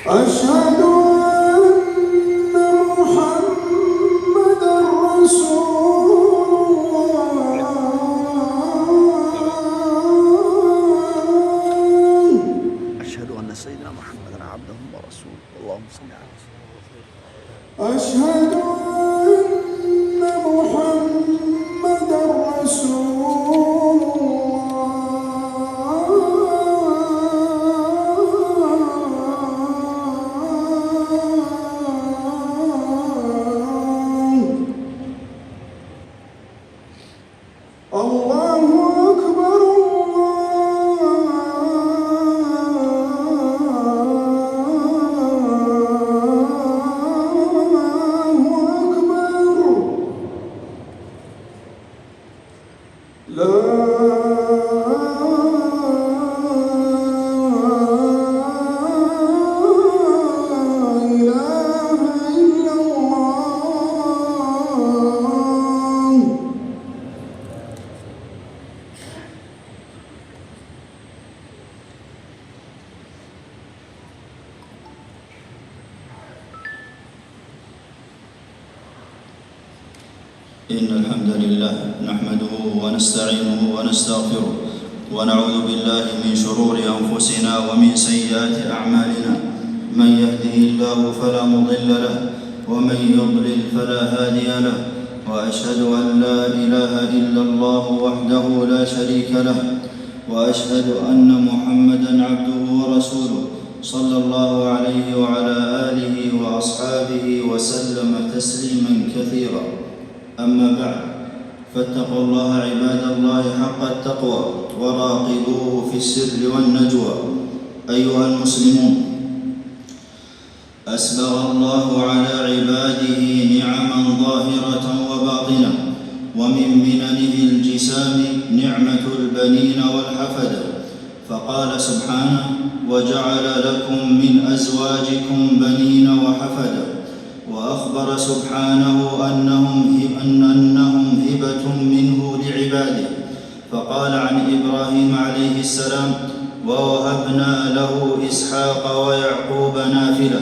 أشهد أن محمدًا رسول الله. أشهد أن سيدنا محمدًا عبده ورسوله. اللهم صل على سيدنا. أشهد أن محمدًا رسول الله. الله أكبر لا إله إلا الله. إن الحمد لله نحمده ونستعينه ونستغفره ونعوذ بالله من شرور أنفسنا ومن سيئات أعمالنا. من يهده الله فلا مضل له ومن يضلل فلا هادي له، وأشهد أن لا إله إلا الله وحده لا شريك له، وأشهد أن محمدًا عبده ورسوله صلى الله عليه وعلى آله وأصحابه وسلم تسليمًا كثيرًا. أما بعد، فاتقوا الله عباد الله حق التقوى وراقبوه في السر والنجوى. أيها المسلمون، أسبغ الله على عباده نعما ظاهرة وباطنة، ومن مننه الجسام نعمة البنين والحفدة، فقال سبحانه: وجعل لكم من أزواجكم بنين وحفدة. وأخبر سبحانه أنهم هبة منه لعباده، فقال عن إبراهيم عليه السلام: ووهبنا له إسحاق ويعقوب نافلة.